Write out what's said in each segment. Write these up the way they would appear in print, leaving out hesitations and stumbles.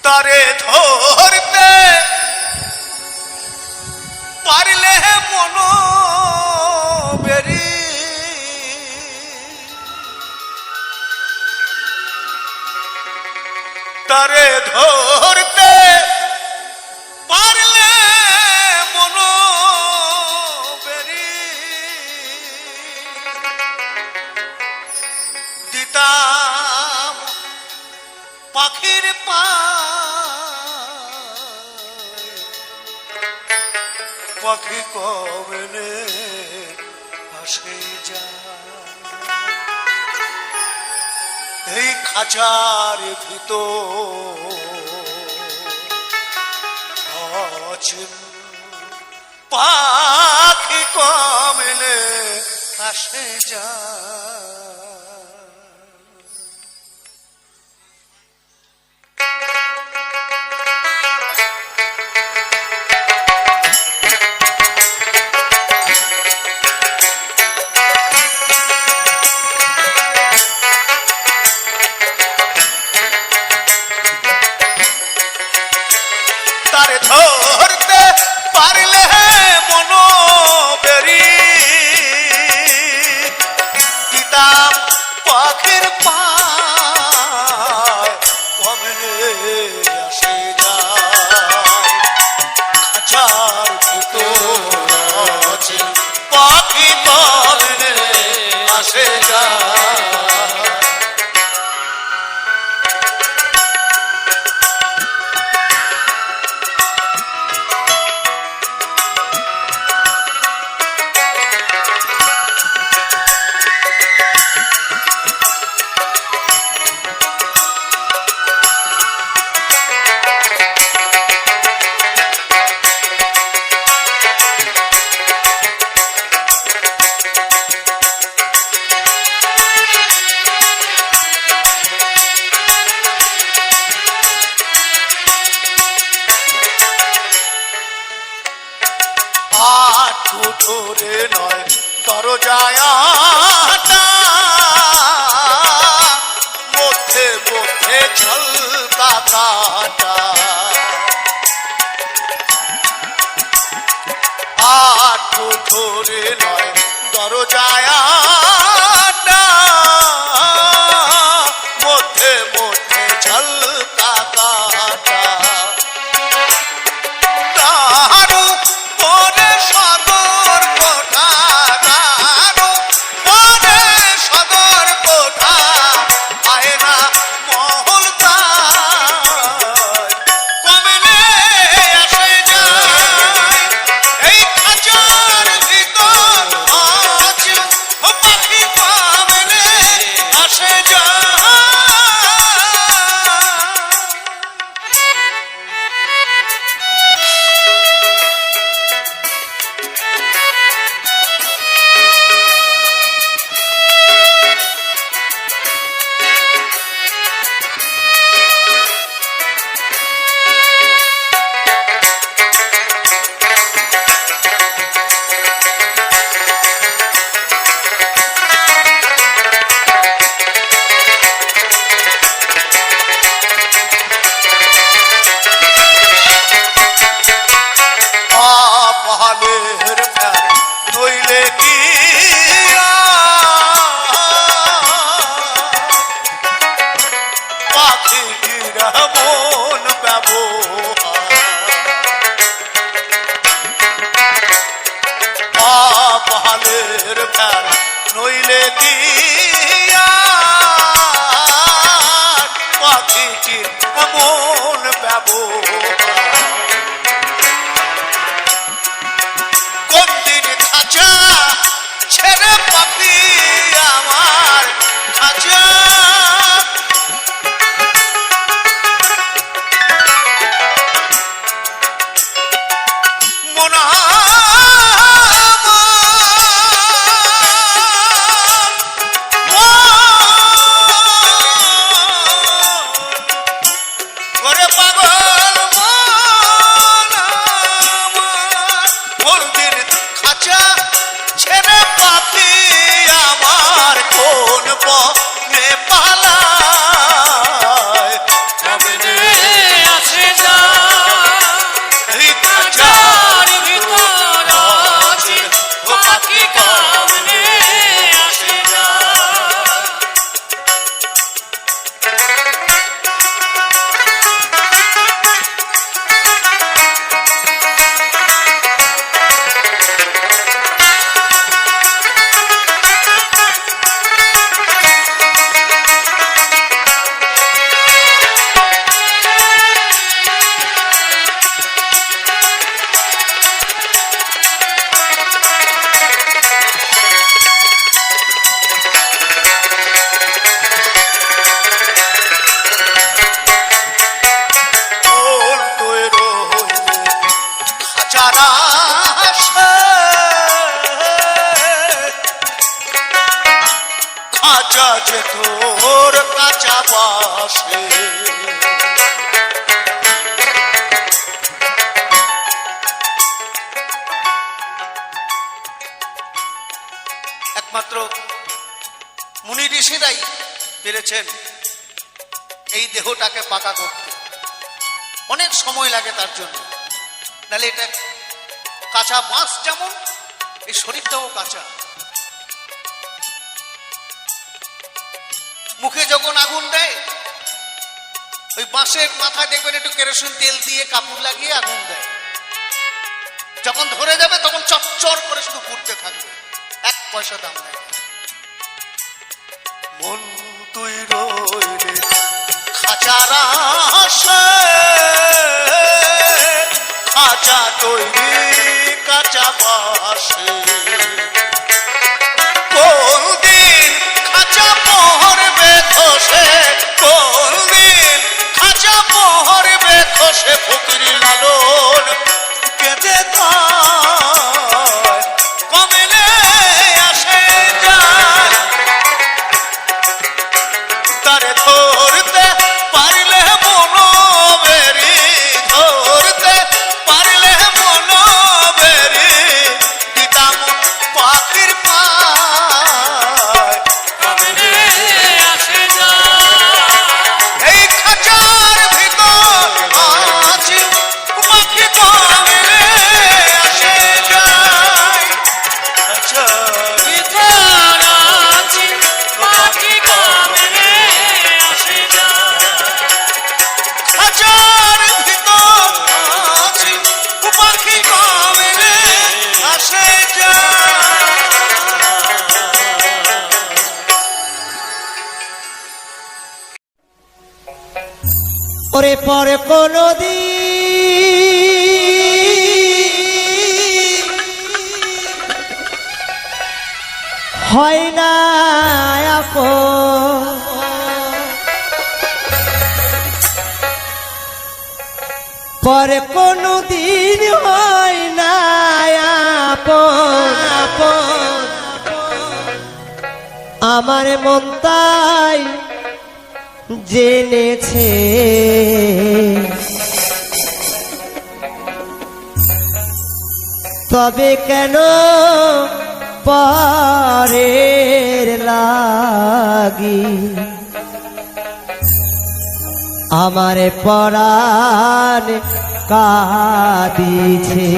তারে ধরতে পারলে মন বেরি তারে ধরতে পারলে মন বেরি দিতাম পাখির পাখি কবলে আসে যায় এই খাঁচার ভিতর পাখি কবলে আসে যায়। তারে ধরতে পারলে মন বেরি দিতাম পাখির পায় কমলে আসে যায় খাঁচার ভিতর পাখি কমলে আসে যায়। হাঁটু ধরে নয় দরজায় মধ্যে মধ্যে ঝলকা কাটা হাঁটু ধরে নয় দরজায় মধ্যে মধ্যে ঝলকা কাটা নইলে কি পাখিরা মন ব্যবহারের ফের নইলে কি পাখিটির মন ব্যবহার ছেড়ে পাখি আমার খাঁচা মনা ঘরে পাগল মন দিন খাঁচা ছেড়ে পাখি আমার কোন বনে পালায় পাশে। একমাত্র মুনি ঋষিরাই পেরেছেন এই দেহটাকে পাকা করতে। অনেক সময় লাগে তার জন্য, নাহলে এটা কাঁচা বাঁশ যেমন এই শরীরটাও কাঁচা। মুখে যখন আগুন দেয়, ওই বাঁশের মাথায় দেখবেন একটু কেরোসিন তেল দিয়ে কাপড় লাগিয়ে আগুন দেয়, যখন ধরে যাবে তখন চচ্চর করে শুধু পুড়তে থাকবে, এক পয়সা দাম নেই। মন তুই রইলে খাঁচার আশে, খাঁচা তৈরি কাঁচা বাসে, কোন দিন খাঁচা পহরবে খসে, কোন দিন খাঁচা পহরবে খসে, ফকির লালন কেঁদে তার কমেলে আসে যায়, তারে ধরতে পারলে মনোবেরি, ধরতে পারলে মনোবেরি, দিতাম পাখির পায় কমেলে আসে যায়। এই খাঁচার ভিতর আছি পাখি কমেলে আসে যায়, খাঁচার ভিতর আছি পাখি কমেলে আসে যায়, খাঁচার ভিতর আছি পাখি কমেলে আসে যায়। ওরে পরে কোনো হয় না আপন, পরে কোনো দিন হয় না আপন, আমার মন তাই জেনেছে, তবে কেন পরের লাগি আমার পরাণ কাঁদিছে।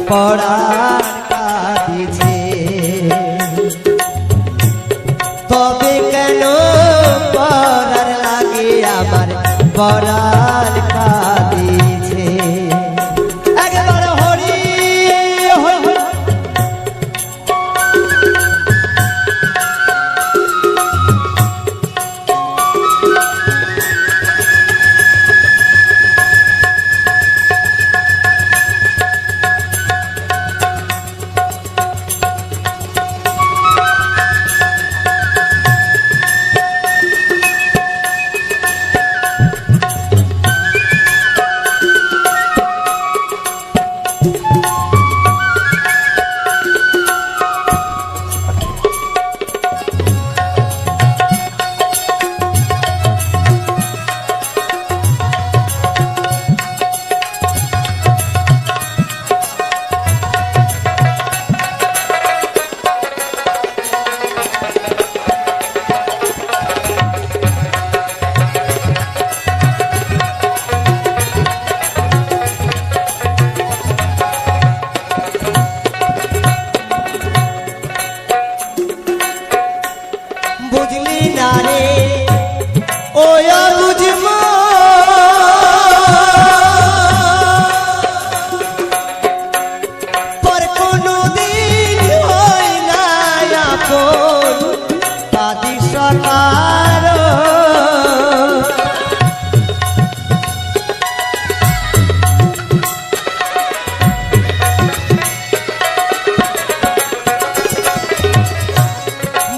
পরাণ কাঁদিছে, তবে কেন পরার লাগে আমার পরাণ কাঁদিছে। একবার হরি হরি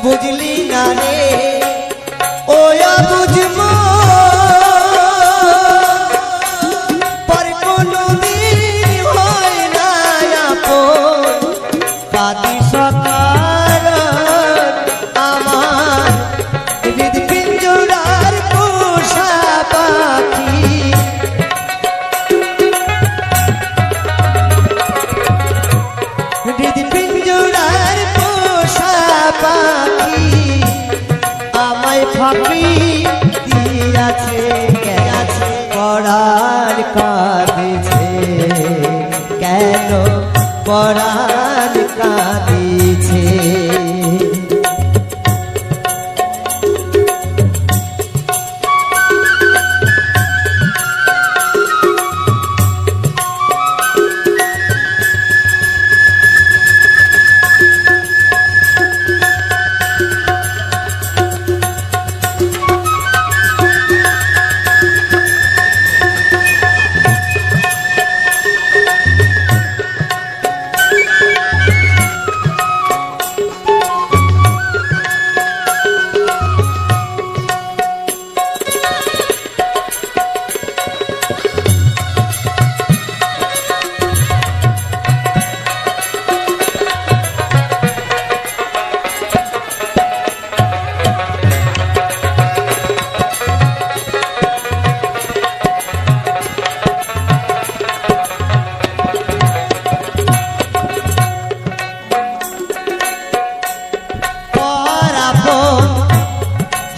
বুঝলি না রে ও বুঝমো পর কোনদিন হয় না আপন কাঁদি সকার আমার হৃদপিঞ্জরার পোষা পাখি হৃদপিঞ্জরার পোষা পাখি আমায় ফাঁকি দিয়াছে গেছে পরাণ কাঁদিছে কেন পরাণ কাঁদিছে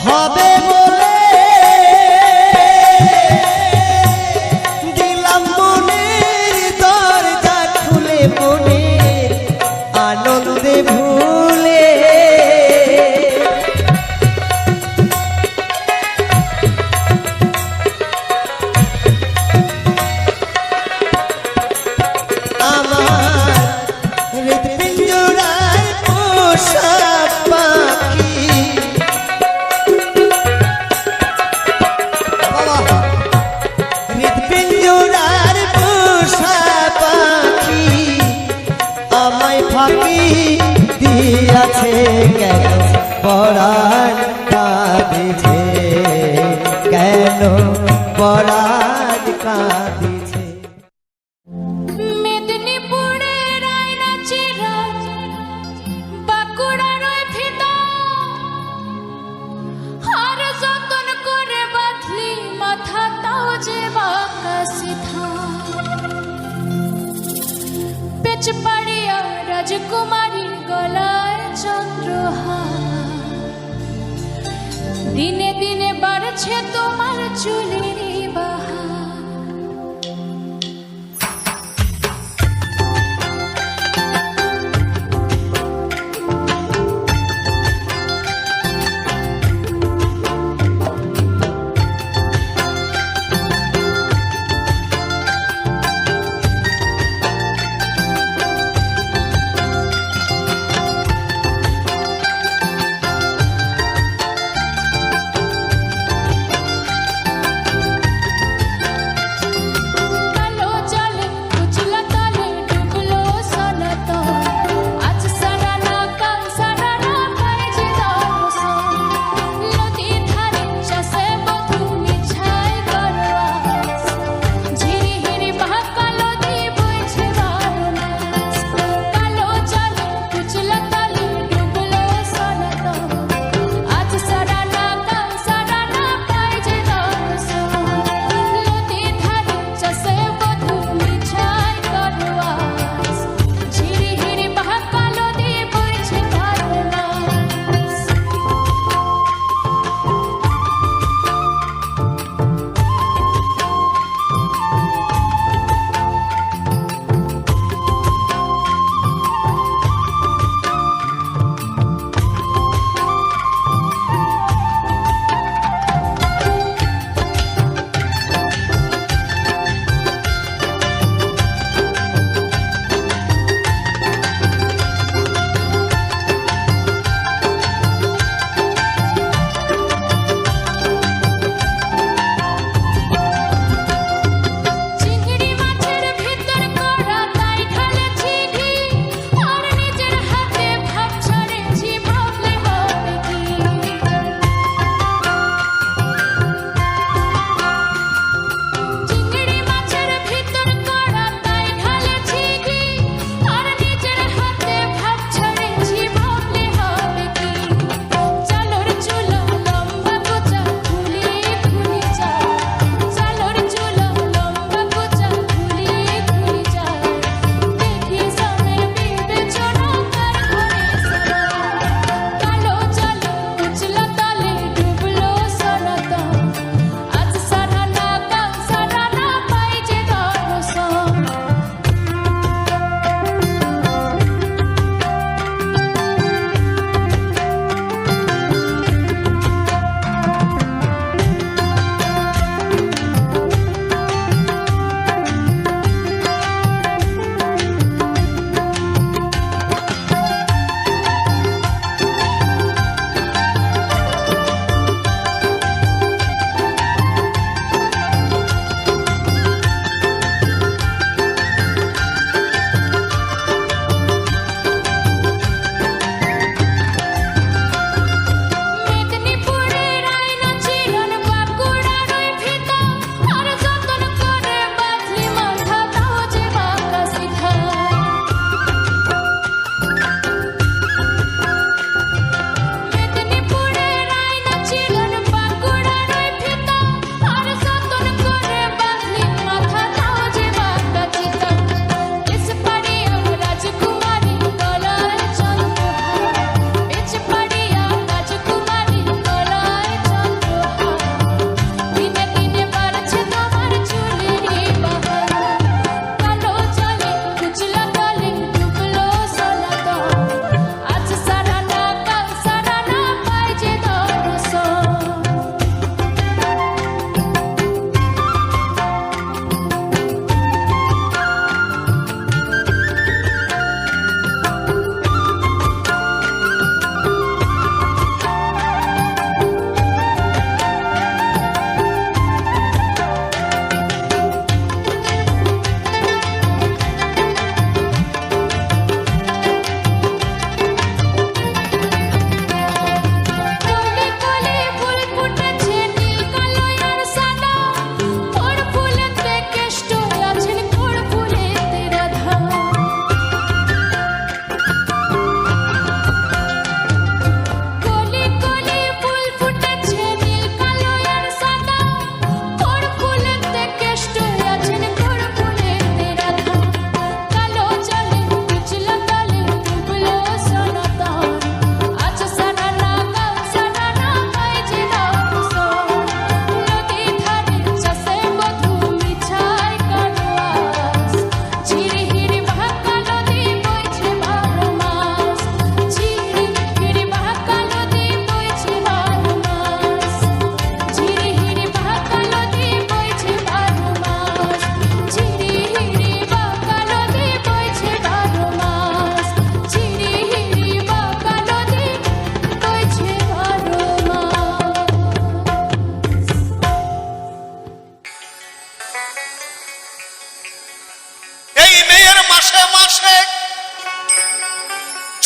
হবে বলে দিলাম মনের দরজা খুলে মনের আনন্দে ভুলে আমার হৃদপিঞ্জরার পোষা পাখি হৃদপিঞ্জরার পোষা পাখি আমায় ফাঁকি দিয়াছে কেন পরাণ কাঁদিছে কেন পরাণ কাঁদিছে মেদিনীপুরের আয়নাচিরা বাঁকুড়ার ওই ভিতর আর যতন করে বাঁধলি মাথা তাও যে বাঁকা সিধা পেচ পাড়িয়া রাজকুমারীর গলায় চন্দ্রহার দিনে দিনে বাড়ছে তোমার চুলের বাহার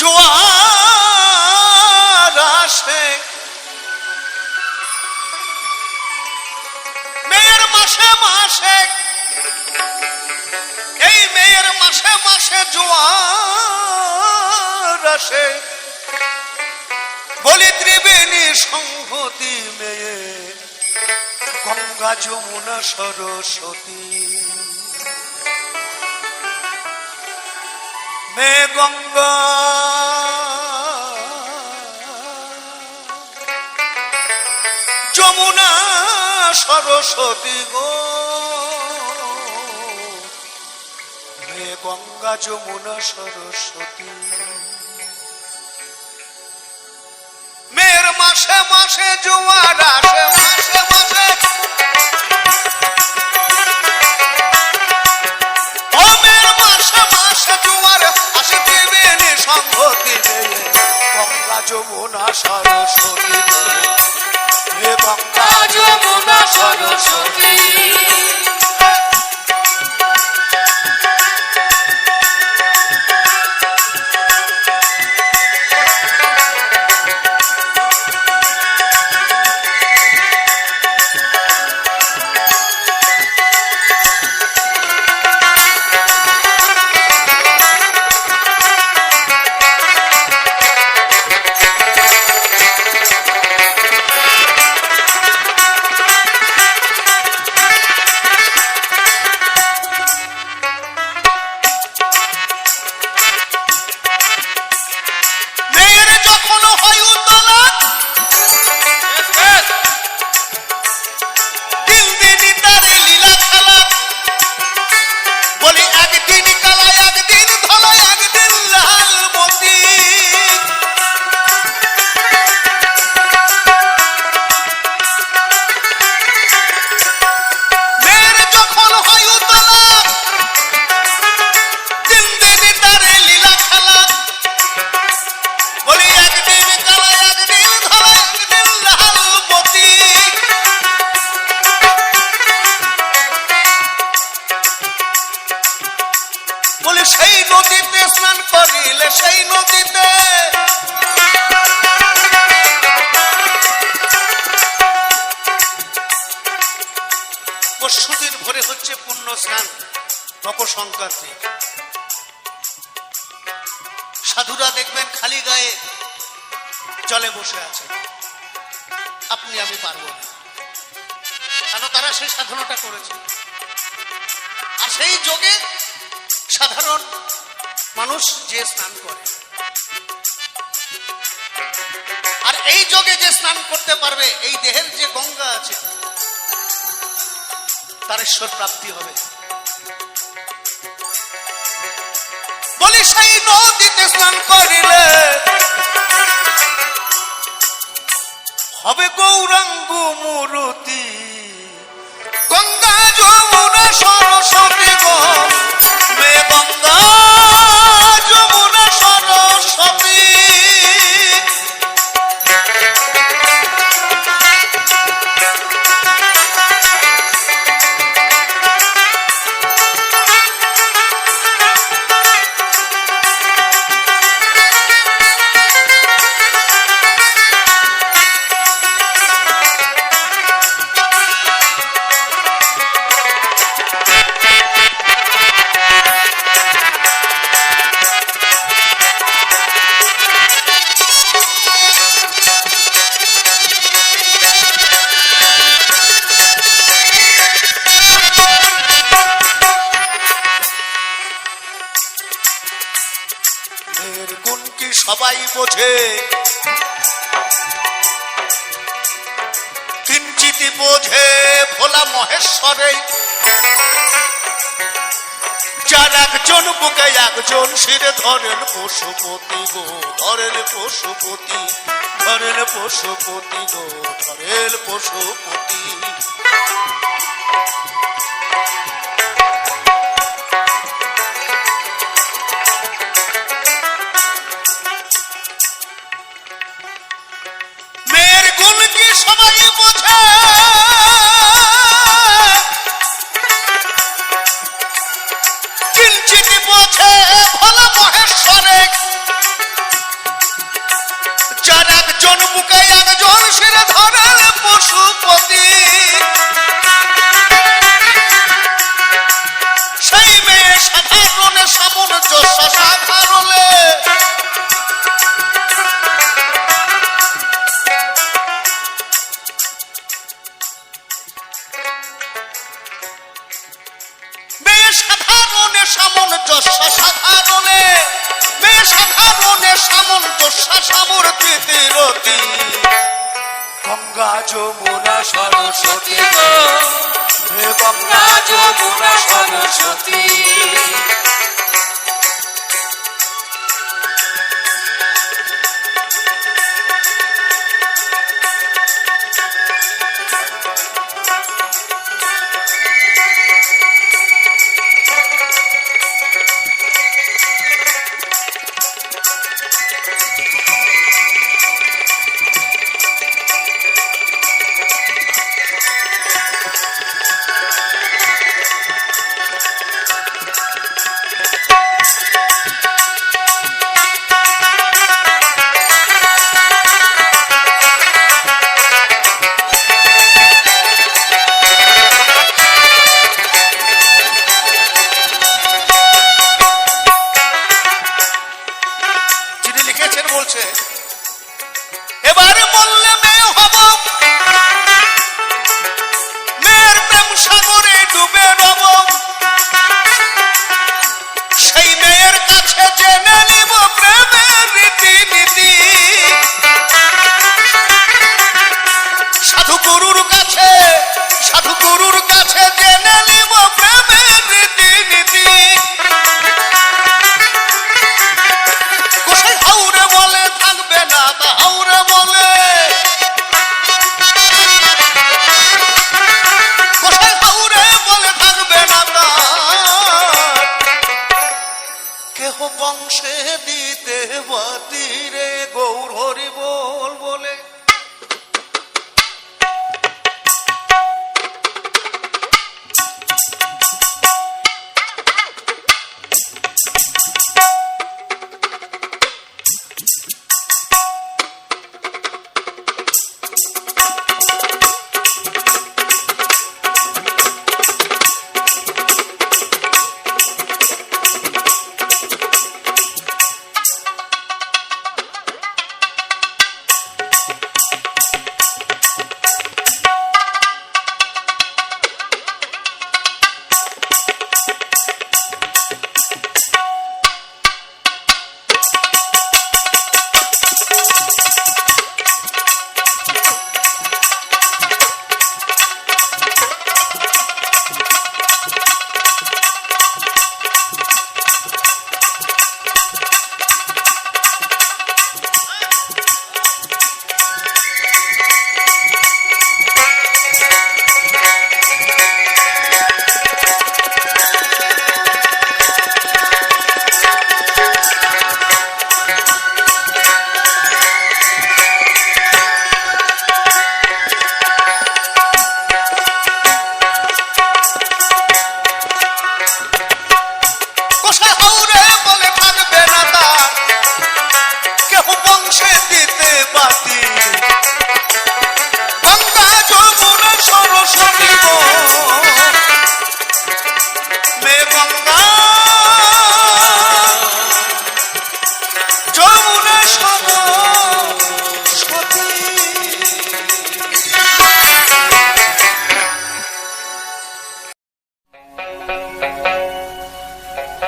জোয়ার আসে মেয়ের মাসে মাসে, এই মেয়ের মাসে মাসে জোয়ার আসে, বলি ত্রিবেণী সংহতি মেয়ে গঙ্গা যমুনা সরস্বতী, মেয়ে গঙ্গা যমুনা সরস্বতী গো, মেয়ে গঙ্গা যমুনা সরস্বতী, মেয়ের মাসে মাসে জোয়ার আসে মাসে মাসে, ও মেয়ের মাসে মাসে জোয়ার আসে ত্রিবেণী সংহতি মেয়ে গঙ্গা যমুনা সরস্বতী, মেয়ে গঙ্গা যমুনা সরস্বতী। সেই নদীতে স্নান করিলে সেই নদীতে পরশুদিন ভোরে হচ্ছে পুণ্য স্নান মকর সংক্রান্তি। সাধুরা দেখবেন খালি গায়ে জলে বসে আছে, আপনি আমি পারবো না, কেন তারা সেই সাধনাটা করেছে। আর সেই যোগে সাধারণ মানুষ যে স্নান করে, আর এই যোগে যে স্নান করতে পারবে, এই দেহের যে গঙ্গা আছে তার ঈশ্বর প্রাপ্তি হবে। বলি সেই নদীতে স্নান করিলে হবে গৌরাঙ্গ মূরতি, গঙ্গা যমুনা সরস্বতী গো, মেয়ে গঙ্গা যমুনা সরস্বতী। গুণ কি সবাই বোঝে, কিঞ্চিতি বোঝে ভোলা মহেশ্বরে, যার একজন বুকে একজন শিরে ধরেন পশুপতি গো, ধরেন পশুপতি, ধরেন পশুপতি গো, ধরেন পশুপতি। মেয়ের গুণ কি সবাই বোঝে, কিঞ্চিত বোঝে ভোলা মহেশ্বরে, একজন বুকে একজন শিরে ধরেন পশুপতি, সেই মেয়ে সাধারণে সামঞ্জস্য সাধারণে সাধারণে সামঞ্জস্য সাধারণে মেয়ে সাধারণে সামঞ্জস্য সামর্থিতে রতি গঙ্গা যমুনা সরস্বতী গো হে গঙ্গা যমুনা সরস্বতী। এবারে বললে মেয়ে হব, মেয়ের প্রেম সাগরে ডুবে রব, সেই মেয়ের কাছে জেনে নিব প্রেমের রীতিনীতি। সাধু গুরুর কাছে জেনে নিব প্রেমের রীতিনীতি। কোথায় হাউরে বলে থাকবে না তা হাউরে বলে, কোথায় হাউরে বলে থাকবে না তা কেহ বংশে দিতে বাতিরে গৌর হরি বল বলে।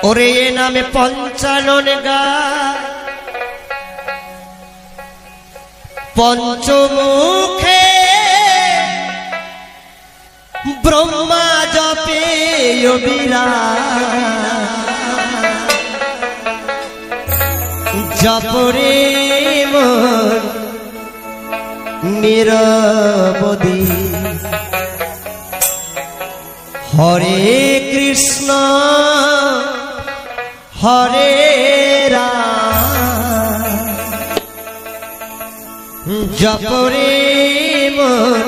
ওরে এ নামে পঞ্চানন গায় পঞ্চমুখে ব্রহ্মা জপে জপরে মন নিরবধি হরে কৃষ্ণ হরে রাম জপরে মন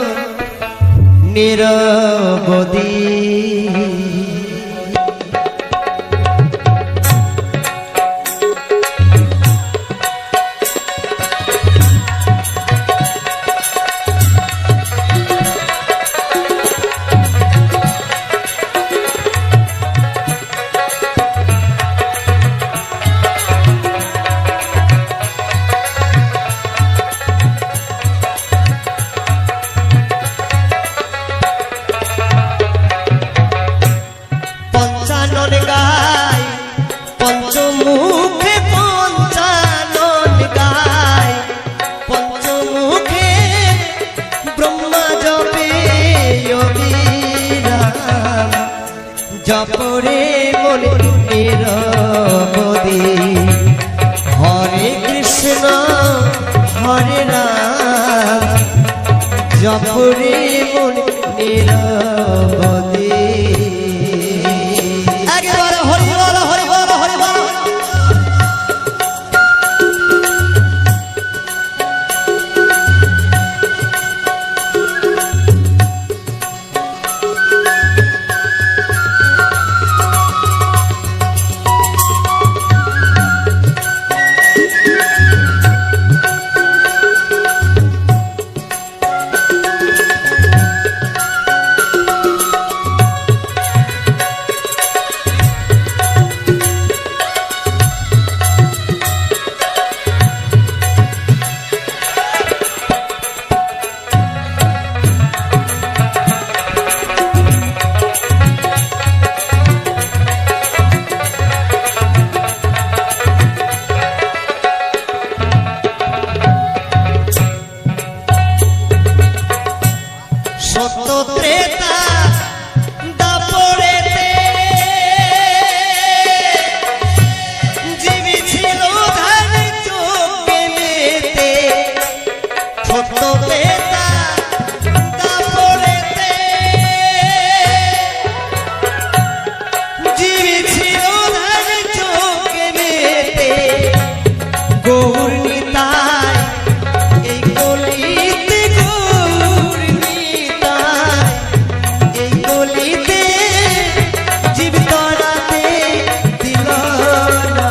নিরবধি। কৃষ্ণ হরে রাম জপরে মন নিরবধি। একবার হরি বল হরি বল হরি বল। সত্য ত্রেতা দাপরেতে জীবী ছিল ধান চোখে মেতে। সত্য ত্রেতা দাপরেতে জীবী ছিল ধান চোখে মেতে। গৌর নিতাই এই গলিতে গৌর নিতাই এই গলিতে জীবতরাতে দিল না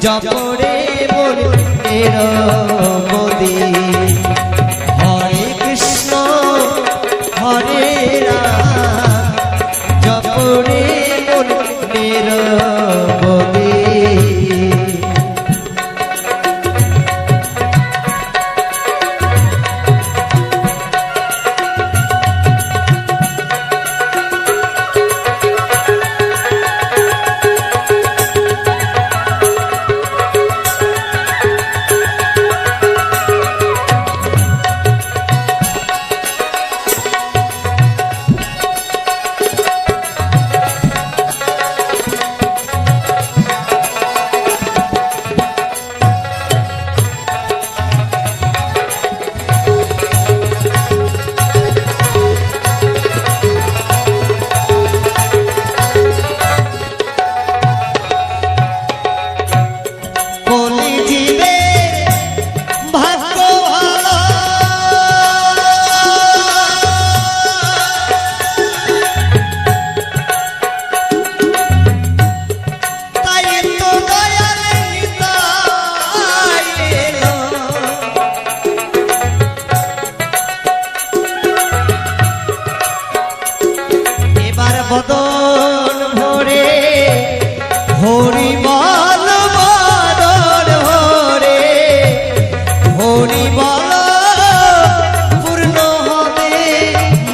জপরে মন নিরবধি। হরে কৃষ্ণ হরে রাম জপরে মন নিরবধি। বদন ভরে হরি বল বদন ভরে হরি বল পূর্ণ হবে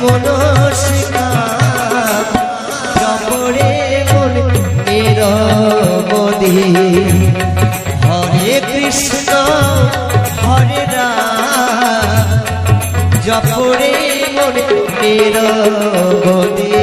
মনস্কামনা। জপরে মন নিরবধি। হরে কৃষ্ণ হরে রাম জপরে মন নিরবধি।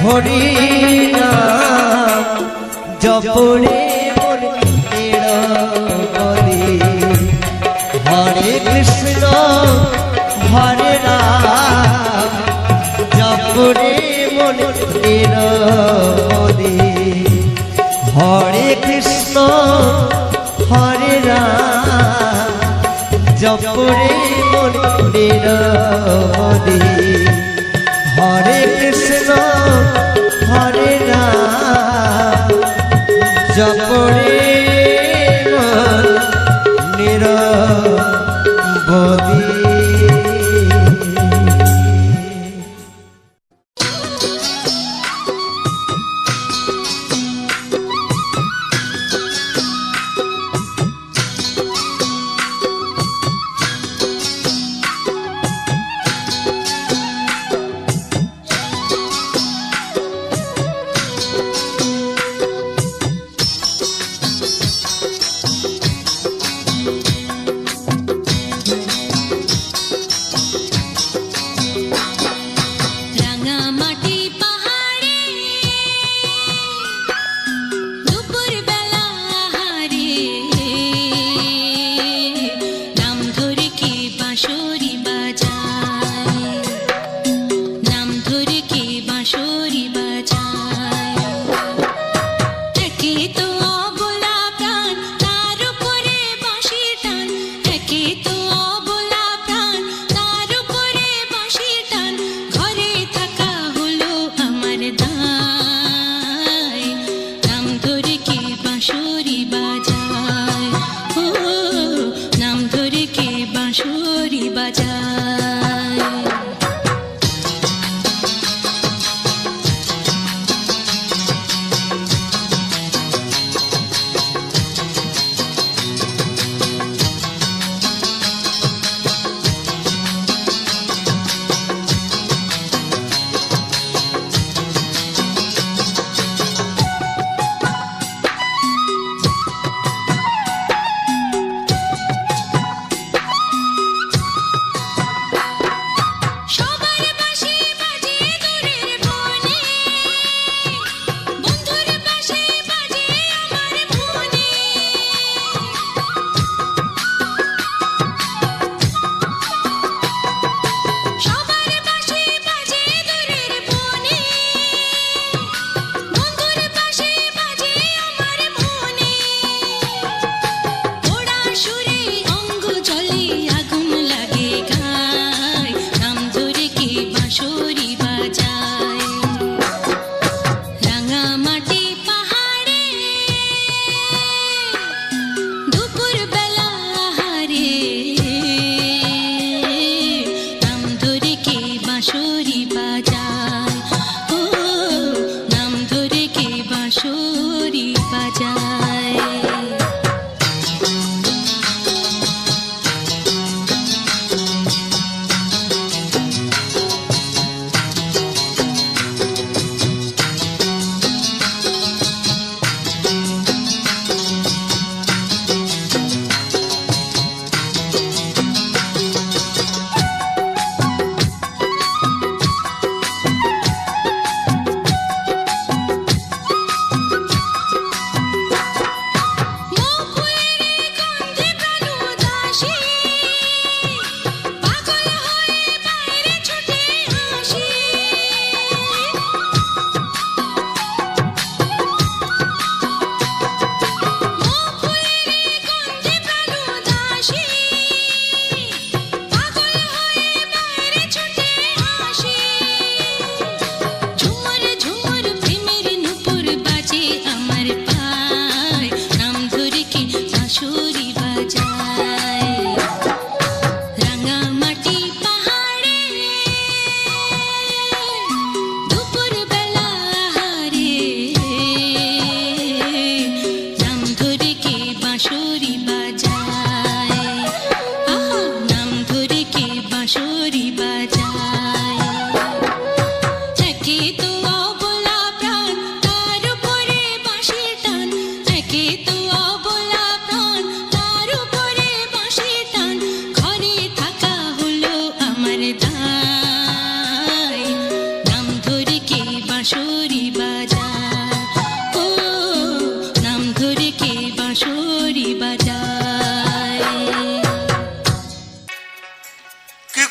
হরি নাম জপরে মন নিরবধি হরে কৃষ্ণ হরে রাম জপরে মন নিরবধি হরে কৃষ্ণ হরে রাম জপরে মন নিরবধি হরে কৃষ্ণ হরে রাম জপরে মন নিরবধি। রাঙামাটি পাহাড়ে দুপুরবেলা আহারে নাম ধরে কে বাঁশরি বাজায়, নাম ধরে কে বাঁশরি বাজায়। একে তো অবলা প্রাণ তার উপরে বাঁশির টান, একে তো অবলা প্রাণ তার উপরে বাঁশির টান। ঘরে থাকা হলো আমার দায়, নাম ধরে কে বাঁশরি বাজায়, ও নাম ধরে কে বাঁশরি বাজায়।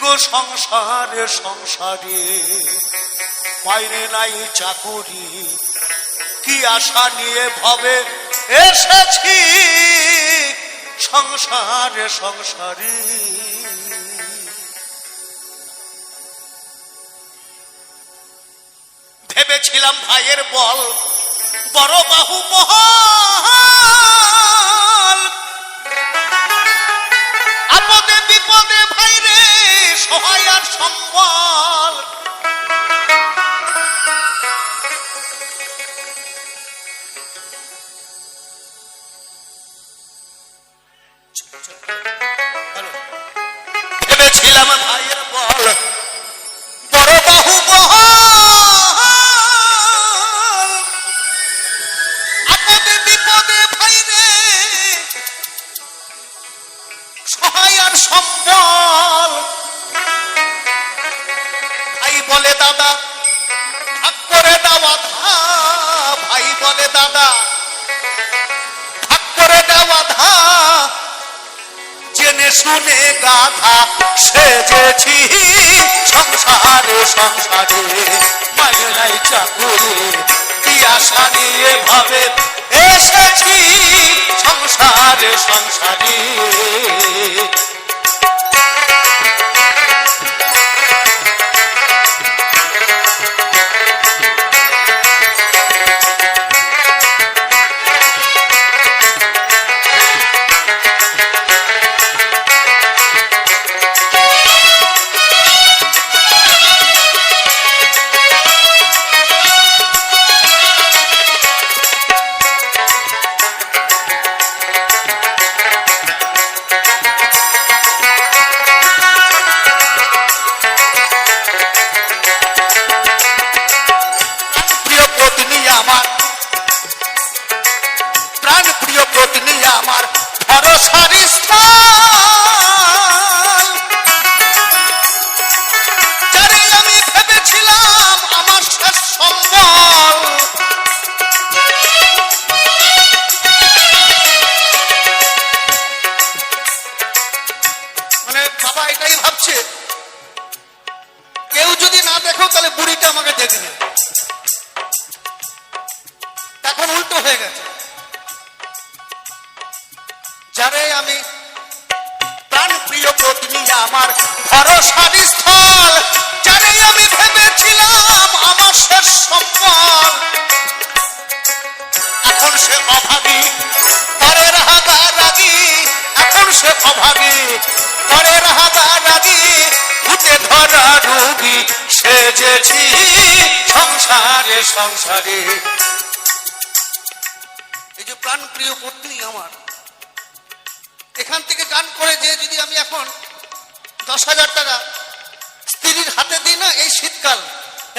গো সংসারে সংসারে মাইনে নাই চাকুরি কি আশা নিয়ে ভবে এসেছি সংসারে সংসারে ভেবেছিলাম ভাইয়ের বল বড় বাহু বহাল আপদে বিপদে ভাইরে সহায় আর সম্বল ভেবেছিলাম ভাইয়ের বল বড় বাহু বহাল আপদে বিপদে ভাইরে সহায় আর সম্বল ভাই বলে দাদা ভাগ করে দেওয়া ধা ভাই বলে দাদা ভাগ করে দেওয়া ধা জেনে শুনে গাথা সেজেছি সংসারে সংসারে মাইনে নাই চাকুরি কি আশা নিয়ে ভাবে এসেছি সংসারে সংসারে কেউ যদি না দেখো তাহলে বুড়িটা আমাকে দেখবে এখন উল্টো হয়ে গেছে যারে আমি প্রাণ প্রিয় পত্নী আমার ভরসার স্থল যারে আমি ভেবেছিলাম আমার শেষ সম্বল এখন সে অভাবী পরের হাগারাগি এখন সে অভাবী পরের হাগারাগি ভূতে ধরা রোগী সেজেছি সংসারে সংসারে এই যে প্রাণ প্রিয় পত্নী আমার এখান থেকে গান করে যে যদি আমি এখন 10,000 টাকা স্ত্রীর হাতে দিই না এই শীতকাল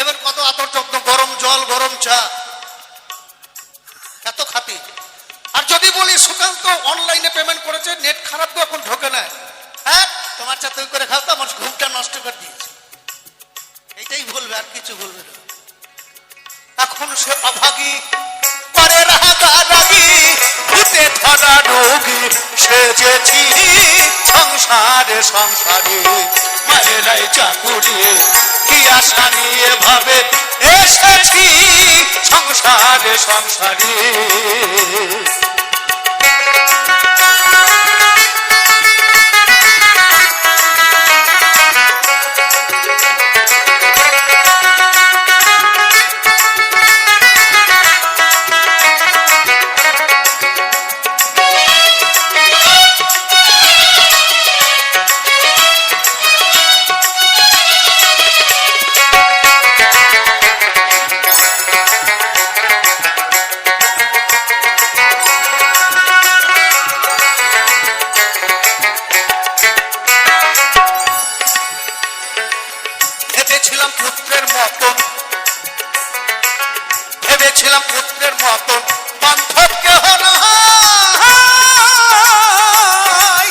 এবার কত আতর যত্ন গরম জল গরম চা এত খাতি আর যদি বলি সুকান্ত অনলাইনে পেমেন্ট করেছে নেট খারাপ তো এখন ঢোকে না হ্যাঁ তোমার চা তুই করে খাও তো আমার ঘুমটা নষ্ট করে দিয়েছে এইটাই বলবে আর কিছু বলবে না এখন সে অভাগী পরে রাগারাগি ভূতে ধরা রোগী সেজেছি সংসারে সংসারে মায়ের নাই চাকুরি কি আশা নিয়ে ভাবে এসেছি সংসারে সংসারে ভেবেছিলাম পুত্রের মতন বান্ধব কেহ নাই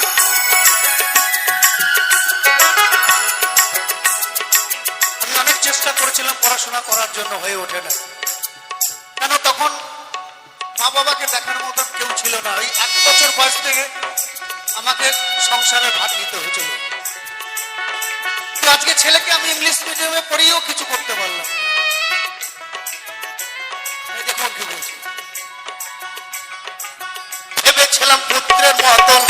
আমি অনেক চেষ্টা করেছিলাম পড়াশোনা করার জন্য হয়ে ওঠে না কেন তখন মা বাবাকে দেখার মতন কেউ ছিল না ওই 8 বছর বয়স থেকে আমাকে সংসারের ভাগ নিতে হয়েছিল আজকে ছেলেকে আমি ইংলিশ মিডিয়ামে পড়িয়েও কিছু করতে পারলাম। এই দেখুন কি বলছি, ভেবেছিলাম পুত্রের মতন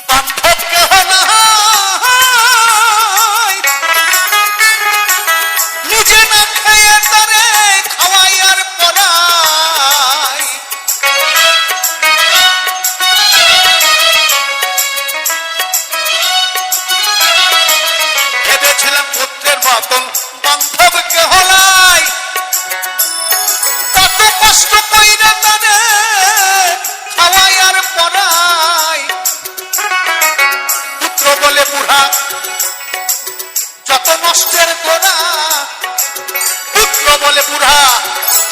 বান্ধব কেহ নাই, নিজে না খেয়ে তারে খাওয়াই আর পড়াই। ভেবেছিলাম পুত্রের মতন বান্ধব কেহ নাই, কত কষ্ট কইরা তারে খাওয়াই আর পড়াই। পুত্র বলে বুড়া যত নষ্টের গোড়া, পুত্র বলে বুড়া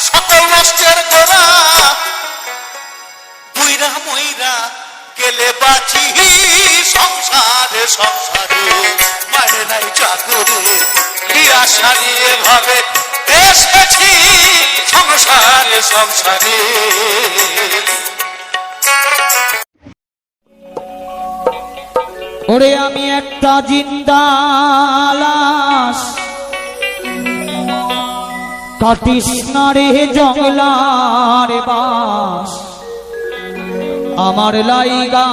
সকল নষ্টের গোড়া। বুইরা মইরা গেলে বাঁচি সংসারে সংসারে, মানে নাই চাকরে লিয়া সারিয়ে ভাবে এসেছি সংসারে সংসারে। ওরে আমি একটা জিন্দা লাশ, কাটিস না রে জঙ্গলার বাস। আমার লাইগা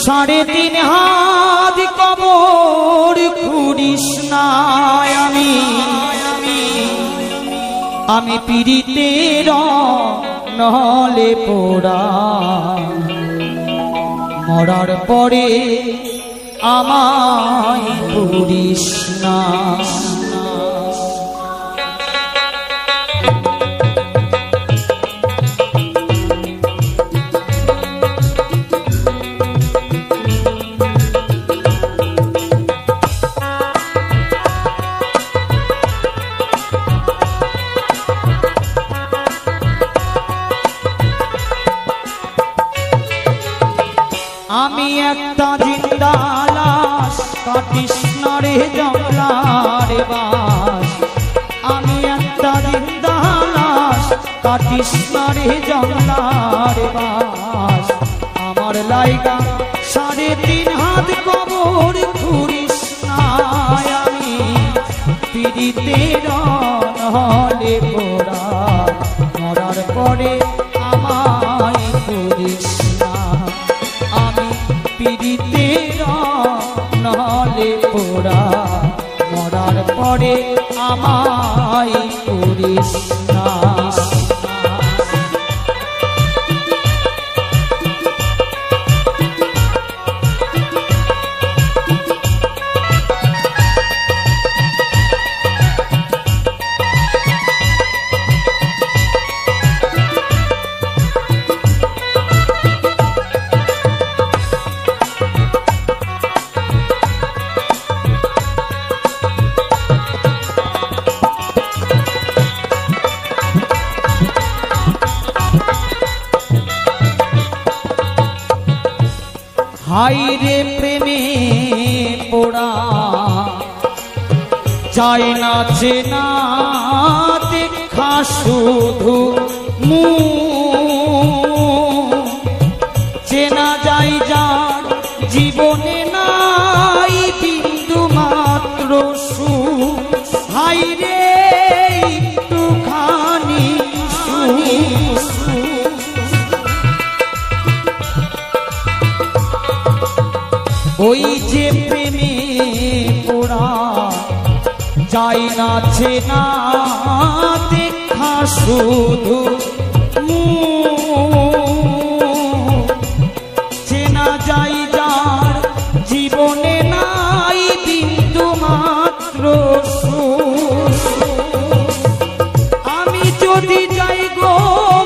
3.5 হাত কবর খুঁড়িস না। আমি পীড়িতের নহলে পোড়া, মরার পরে আমায় পুরিস না। আমি একটা জিন্দা লাশ, কাটিস না রে জঙ্গলার বাস। আমি একটা জিন্দা লাশ, কাটিস না রে জঙ্গলার বাস। আমার লাইগা 3.5 হাত কবর খুঁড়িস না। আমি পীড়িতের নহলে পোড়া, মরার পরে আমায় পুরিস না। আমি পীড়িতের নহলে পোড়া, মরার পরে আমায় পুরিস না। হাই রে প্রেমে পোড়া, যায় না চেনা দেখা শুধু চেনা যাই যার জীবনে নাই বিন্দু মাত্র সুখ। হাই রে একটুখানি ওই যে প্রেমে পোড়া, যায় না চেনা দেখা শুধু চেনা যাই যার জীবনে নাই বিন্দু মাত্র সুখ। আমি যদি যাই গো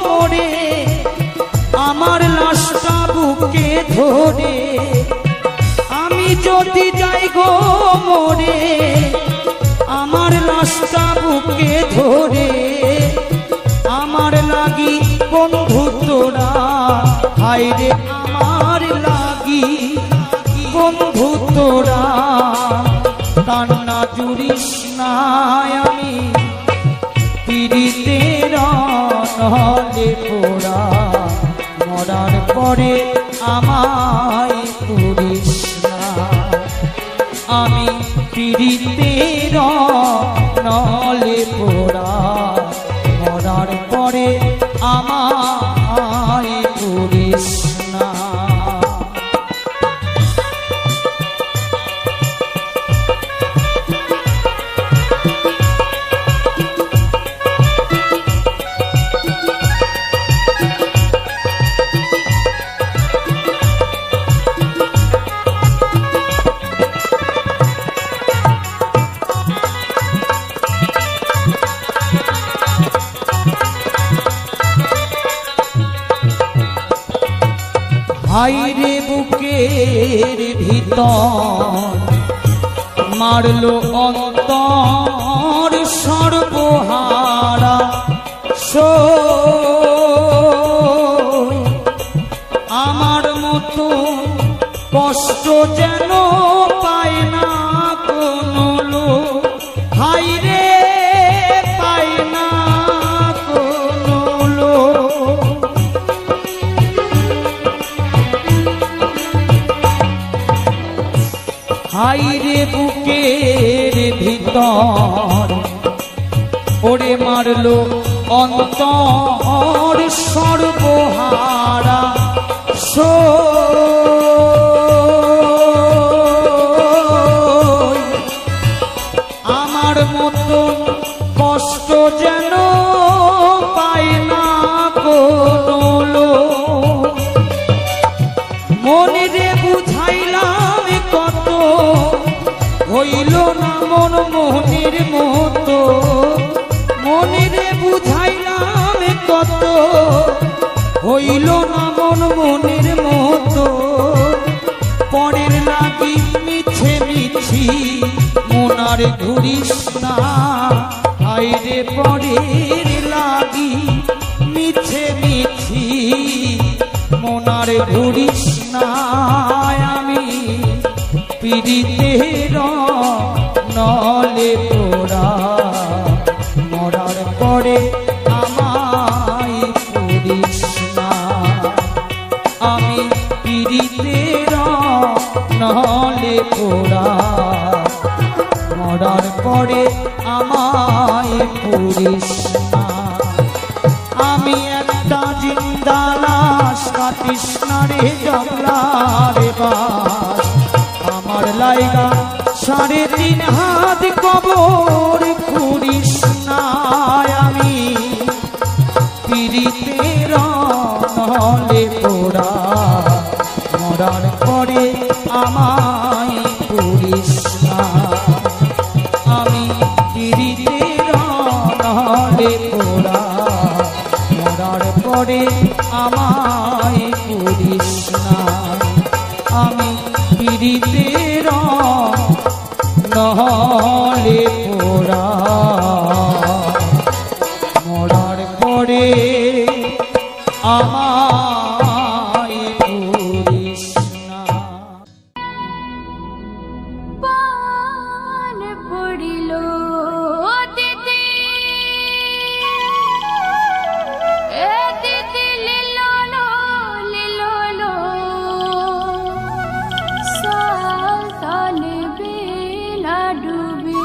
মরে, আমার লাশটা বুকে ধরে। আমি যদি যাই গো মরে, আমার লাশটা বুকে ধরে। আমার লাগি বন্ধু তোরা, হায় রে আমার লাগি বন্ধু তোরা। কান্না জুড়িস না, আমি পীড়িতের নহলে পোড়া, মরার পরে আমায় পুরিস না। পিড়িতের নলে পোড়া মরার পরে আমায় পুরিস না। হাইরে বুকের ভিতর মারলো অন্তর সর্বহারা আমার মতো কষ্ট যেন পায় না কোনো লোক, হাইরে পায় না কোনো লোক। হাইরে বুকের ভিতর ওরে মারলো অন্তর সর্বহারা আমার মতো কষ্ট যেন পায় না কোনো লোক। মনে রে বুঝাইলাম কত হইল না মন মোহনের মতো, মনে রে বুঝাইলাম কত হইল না মন মনের মতো। পরের লাগি মিছে মিছি মনার ঘুরিস না, হাইরে পরের লাগি মিছে মিছি মনার ঘুরিস না। আমি পিড়িতের নলে পোড়া মরার পরে আমায় পুরিস না। আমি পিড়িতের নলে পোড়া মরার পরে আমায় পুরিস না। আমি একটা জিন্দা লাশ কাটিস না রে জংলারে বাস, আমার লাইগা 3.5 হাত কবর খুঁড়িস না। আমি পিড়িতের নলে পোড়া মরার পরে আমায় পুরিস না। আমি পিড়িতের নলে পোড়া মরার পরে আমায় পুরিস না। আমি পিড়িতের নহলে পোড়া মরার পরে আমায় পুরিস না। পান পড়িল দিদি এ দিদি লিলো সালতান বেলা ডুবি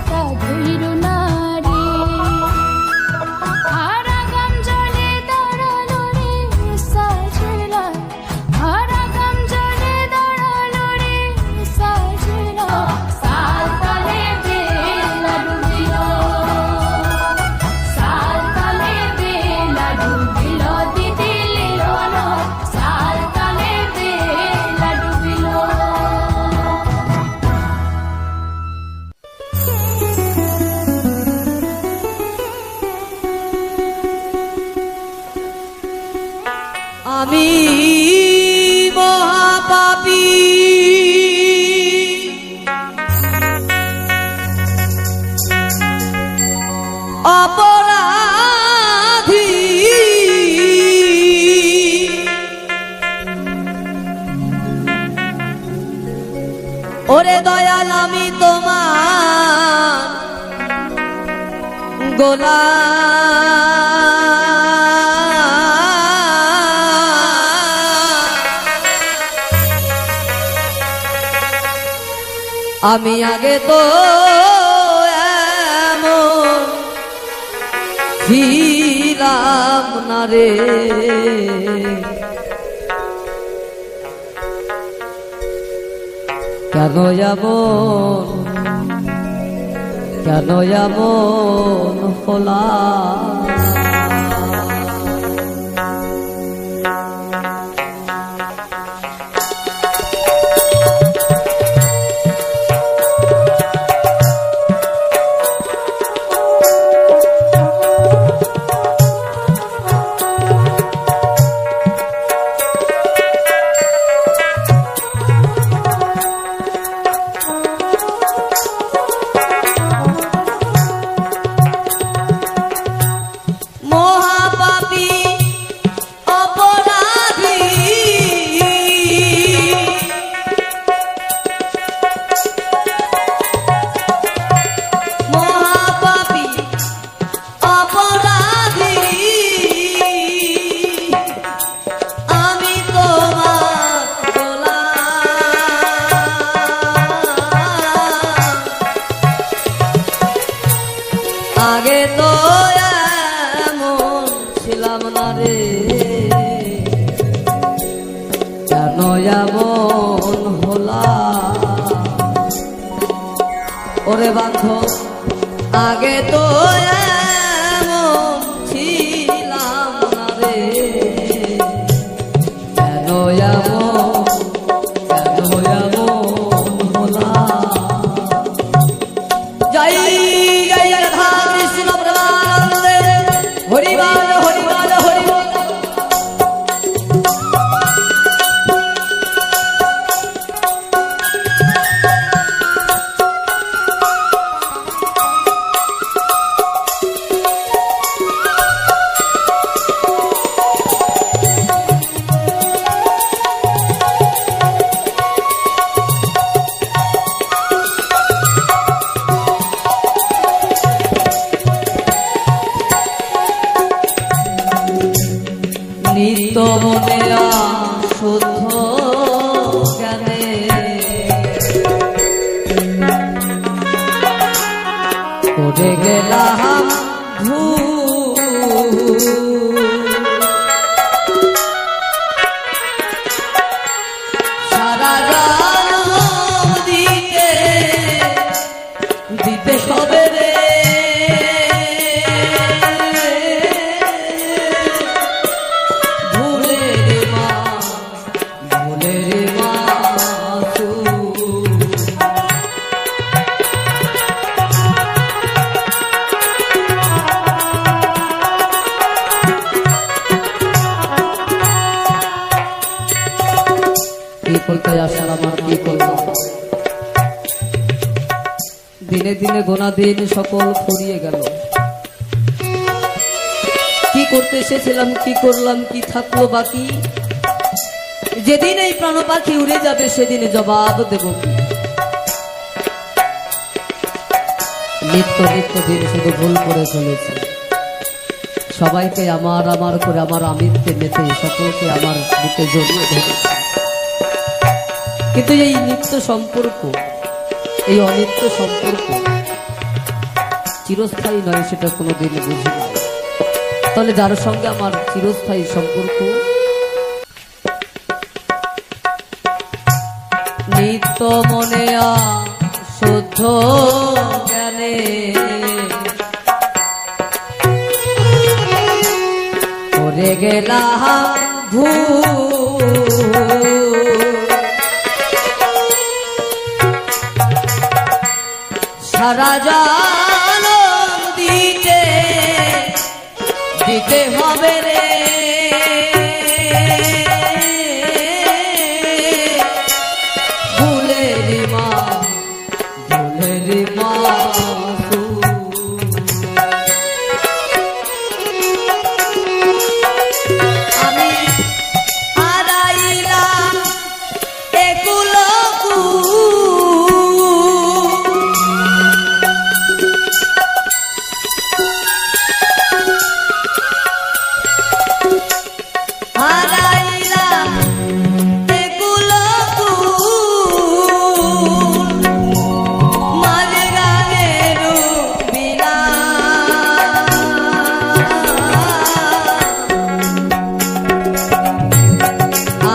তা ধৈর না রে আর আগাম জলে দাঁড়ালো রে সাজনা আর আগাম জলে দাঁড়ালো রে সাজনা সাল তালে বেলা ডুবিল সাল তালে বেলা ডুবিল দিদি লিলো না সাল তালে বেলা ডুবিল আমি মহাপাপী অপরাধী ওরে দয়াল আমি তোমার আমি আগে তো এমন ছিলাম না রে কেন এমন হলাম আগে তো এমন ছিলাম না রে কেন এমন হলাম ওরে বান্ধব আগে তো এমন ছিলাম না রে কেন এমন হলাম জয় জয় রাধা কৃষ্ণ প্রেমানন্দে হরিবাল হরিবাল হরিবাল নিত্য মনে শুদ্ধ জ্ঞানে করে গেলাম সারা জনম দিতে হবে রে কলকাতায় আসার আমার কি করলাম দিনে দিনে গোনা দিন সকল ফুরিয়ে গেল কি করতে এসেছিলাম কি করলাম কি থাকলো বাকি যেদিন এই প্রাণ পাখি উড়ে যাবে সেদিন জবাব দেব কি নিত্য নিত্য দিন শুধু ভুল করে চলেছে সবাইকে আমার আমার করে আমার আমিরকে মেতে সকলকে আমার বুকে জড়িয়ে ধরেছে কিন্তু এই নিত্য সম্পর্ক এই অনিত্য সম্পর্ক চিরস্থায়ী নয় সেটা কোনোদিন বুঝি নাই। তাহলে যার সঙ্গে আমার চিরস্থায়ী সম্পর্ক, নিত্য মনে শুদ্ধ জ্ঞানে করে গেলাম সারা জানম দিতে দিতে হবে রে, ভুলের মা আমি হারাইলাম এগুলো হারাইলাম এগুলো মাঝে গানের বিনা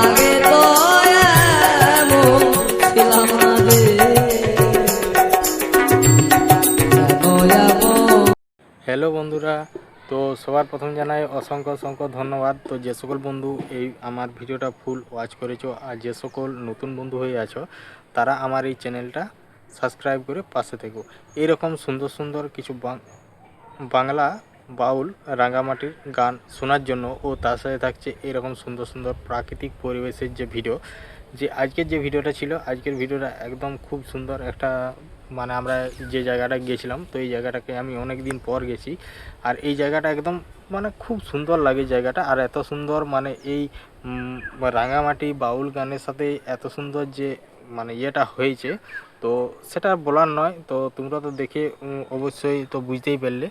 আগে তো এমন ছিলাম না রে, হ্যালো বন্ধুরা, তো সবার প্রথম জানাই অসংখ্য অসংখ্য ধন্যবাদ। তো যে সকল বন্ধু এই আমার ভিডিওটা ফুল ওয়াচ করেছো আর যে সকল নতুন বন্ধু হয়ে আছো তারা আমার এই চ্যানেলটা সাবস্ক্রাইব করে পাশে থেকো। এইরকম সুন্দর সুন্দর কিছু বাংলা বাউল রাঙামাটির গান শোনার জন্য ও তার সাথে থাকছে এরকম সুন্দর সুন্দর প্রাকৃতিক পরিবেশের যে ভিডিও। যে আজকের যে ভিডিওটা ছিল, আজকের ভিডিওটা একদম খুব সুন্দর একটা, মানে আমরা যে জায়গাটা গিয়েছিলাম, তো এই জায়গাটাকে আমি অনেক দিন পর গেছি। আর এই জায়গাটা একদম মানে খুব সুন্দর লাগে জায়গাটা। আর এত সুন্দর মানে এই রাঙামাটি বাউল গানের সাথে এত সুন্দর যে মানে ইয়েটা হয়েছে, তো সেটা বলার নয়। তো তোমরা তো দেখে অবশ্যই তো বুঝতেই পারলে।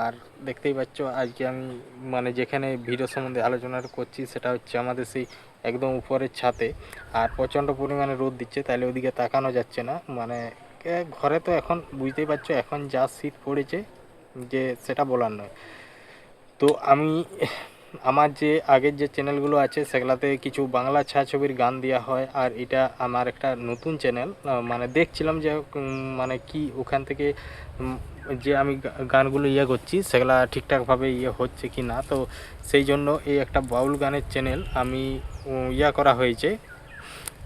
আর দেখতেই পাচ্ছ আজকে আমি মানে যেখানে ভিডিও সম্বন্ধে আলোচনা করছি সেটা হচ্ছে আমাদের সেই একদম উপরের ছাদে। আর প্রচণ্ড পরিমাণে রোদ দিচ্ছে, তাহলে ওদিকে তাকানো যাচ্ছে না। মানে ঘরে তো এখন বুঝতেই পারছো এখন যা শীত পড়েছে যে সেটা বলার নয়। তো আমি আমার যে আগের যে চ্যানেলগুলো আছে সেগুলাতে কিছু বাংলা ছায়াছবির গান দেওয়া হয়। আর এটা আমার একটা নতুন চ্যানেল, মানে দেখছিলাম যে মানে কি ওখান থেকে যে আমি গানগুলো ইয়ে করছি সেগুলা ঠিকঠাকভাবে ইয়ে হচ্ছে কি না। তো সেই জন্য এই একটা বাউল গানের চ্যানেল আমি ইয়া করা হয়েছে।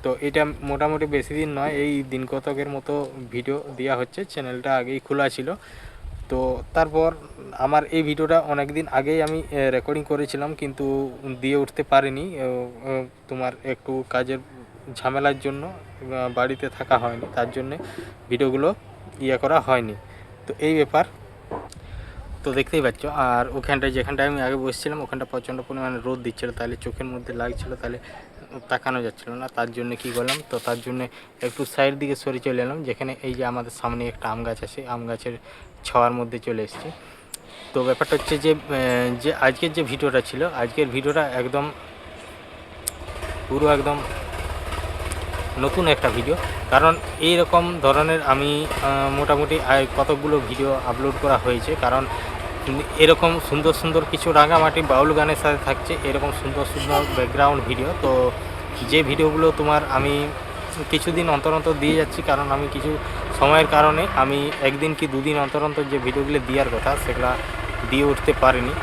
তো এটা মোটামুটি বেশি দিন নয়, এই দিন কতকের মতো ভিডিও দেওয়া হচ্ছে। চ্যানেলটা আগেই খোলা ছিল। তো তারপর আমার এই ভিডিওটা অনেক দিন আগেই আমি রেকর্ডিং করেছিলাম, কিন্তু দিয়ে উঠতে পারিনি। তোমার একটু কাজের ঝামেলার জন্য বাড়িতে থাকা হয়নি, তার জন্যে ভিডিওগুলো ইয়ে করা হয়নি। তো এই ব্যাপার। তো দেখতেই পাচ্ছ। আর ওখানটায় যেখানটায় আমি আগে বসছিলাম ওখানটা প্রচণ্ড পরিমাণে রোদ দিচ্ছিলো, তাহলে চোখের মধ্যে লাগছিলো, তাহলে তাকানো যাচ্ছিলো না। তার জন্য কি করলাম, তো তার জন্য একটু সাইড দিকে সরে চলে এলাম, যেখানে এই যে আমাদের সামনে একটা আম গাছ আছে, আম গাছের ছাওয়ার মধ্যে চলে এসেছি। তো ব্যাপারটা হচ্ছে যে আজকের যে ভিডিওটা ছিল, আজকের ভিডিওটা একদম পুরো একদম নতুন একটা ভিডিও। কারণ এই রকম ধরনের আমি মোটামুটি কতগুলো ভিডিও আপলোড করা হয়েছে। কারণ এরকম সুন্দর সুন্দর কিছু রাঙামাটি বাউল গানের সাথে থাকছে এরকম সুন্দর সুন্দর ব্যাকগ্রাউন্ড ভিডিও। তো যে ভিডিওগুলো তোমার আমি কিছুদিন অন্তর অন্তর দিয়ে যাচ্ছি, কারণ আমি কিছু সময়ের কারণে আমি একদিন কি দুদিন অন্তর অন্তর যে ভিডিওগুলো দেওয়ার কথা সেগুলো দিয়ে উঠতে পারিনি।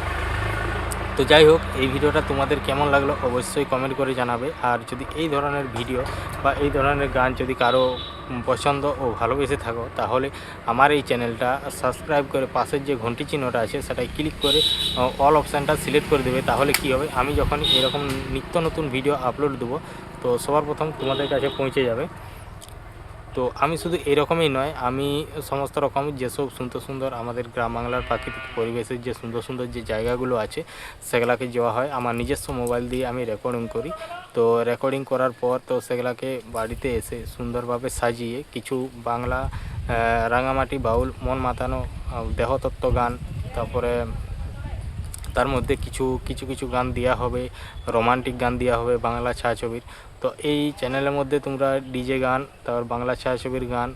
তো যাই হোক, এই ভিডিওটা তোমাদের কেমন লাগলো অবশ্যই কমেন্ট করে জানাবে। আর যদি এই ধরনের ভিডিও বা এই ধরনের গান যদি কারো পছন্দ ও ভালোবেসে থাকো, তাহলে আমার এই চ্যানেলটা সাবস্ক্রাইব করে পাশের যে ঘন্টি চিহ্নটা আছে সেটাই ক্লিক করে অল অপশানটা সিলেক্ট করে দেবে। তাহলে কি হবে, আমি যখন এরকম নিত্য নতুন ভিডিও আপলোড দেবো তো সবার প্রথম তোমাদের কাছে পৌঁছে যাবে। তো আমি শুধু এরকমই নয়, আমি সমস্ত রকম যেসব সুন্দর সুন্দর আমাদের গ্রাম বাংলার প্রাকৃতিক পরিবেশের যে সুন্দর সুন্দর যে জায়গাগুলো আছে সেগুলাকে যাওয়া হয় আমার নিজস্ব মোবাইল দিয়ে আমি রেকর্ডিং করি। তো রেকর্ডিং করার পর তো সেগুলাকে বাড়িতে এসে সুন্দরভাবে সাজিয়ে কিছু বাংলা রাঙামাটি বাউল মন মাতানো দেহতত্ত্ব গান, তারপরে তার মধ্যে কিছু কিছু কিছু গান দেওয়া হবে, রোমান্টিক গান দেওয়া হবে বাংলা ছায়াছবির। তো এই চ্যানেলের মধ্যে তোমরা ডিজে গান, তারপর বাংলা ছায়াছবির গান,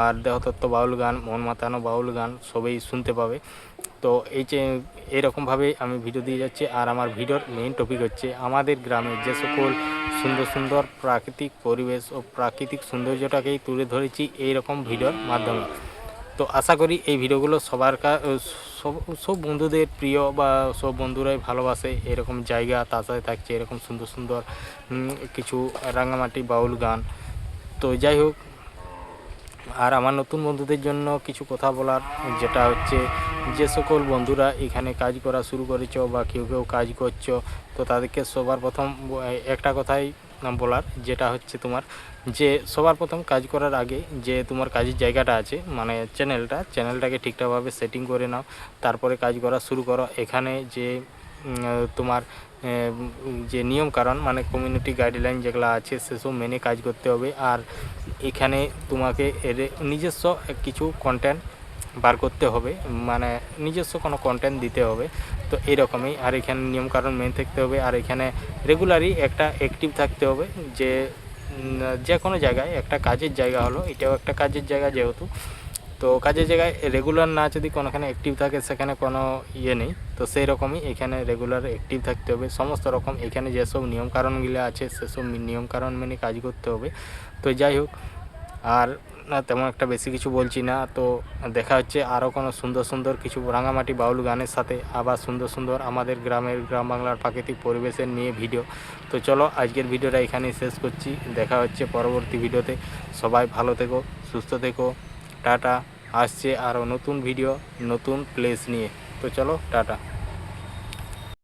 আর দেহতত্ত্ব বাউল গান, মন মাতানো বাউল গান সবই শুনতে পাবে। তো এই যে এরকমভাবে আমি ভিডিও দিয়ে যাচ্ছি। আর আমার ভিডিওর মেইন টপিক হচ্ছে আমাদের গ্রামে যে সকল সুন্দর সুন্দর প্রাকৃতিক পরিবেশ ও প্রাকৃতিক সৌন্দর্যটাকেই তুলে ধরেছি এইরকম ভিডিওর মাধ্যমে। তো আশা করি এই ভিডিওগুলো সব বন্ধুদের প্রিয় বা সব বন্ধুরাই ভালোবাসে এরকম জায়গা, তার সাথে থাকছে এরকম সুন্দর সুন্দর কিছু রাঙামাটি বাউল গান। তো যাই হোক, আর আমার নতুন বন্ধুদের জন্য কিছু কথা বলার, যেটা হচ্ছে যে সকল বন্ধুরা এখানে কাজ করা শুরু করেছো বা কেউ কেউ কাজ করছো, তো তাদেরকে সবার প্রথম একটা কথাই বলার, যেটা হচ্ছে তোমার যে সবার প্রথম কাজ করার আগে যে তোমার কাজের জায়গাটা আছে মানে চ্যানেলটাকে ঠিকঠাকভাবে সেটিং করে নাও, তারপরে কাজ করা শুরু করো। এখানে যে তোমার যে নিয়মকানুন মানে কমিউনিটি গাইডলাইন যেগুলো আছে সেসব মেনে কাজ করতে হবে। আর এখানে তোমাকে নিজস্ব কিছু কন্টেন্ট বার করতে হবে, মানে নিজস্ব কোনো কন্টেন্ট দিতে হবে। তো এইরকমই। আর এখানে নিয়মকানুন মেনে থাকতে হবে। আর এখানে রেগুলারই একটা অ্যাক্টিভ থাকতে হবে, যে কোনো জায়গায় একটা কাজের জায়গা হলো, এটাও একটা কাজের জায়গা যেহেতু, তো কাজের জায়গায় রেগুলার না যদি কোনোখানে অ্যাক্টিভ থাকে সেখানে কোনো নেই। তো সেই রকমই এখানে রেগুলার অ্যাক্টিভ থাকতে হবে সমস্ত রকম। এখানে যেসব নিয়মকানুনগুলো আছে সেসব নিয়মকানুন মেনে কাজ করতে হবে। তো যাই হোক, আর না তেমন একটা বেশি কিছু বলছি না। তো দেখা হচ্ছে আরও কোনো সুন্দর সুন্দর কিছু রাঙামাটি বাউল গানের সাথে, আবার সুন্দর সুন্দর আমাদের গ্রাম বাংলার প্রাকৃতিক পরিবেশের নিয়ে ভিডিও। তো চলো আজকের ভিডিওটা এখানেই শেষ করছি। দেখা হচ্ছে পরবর্তী ভিডিওতে। সবাই ভালো থেকো, সুস্থ থেকো, টাটা। আসছে আরও নতুন ভিডিও নতুন প্লেস নিয়ে। তো চলো টাটা।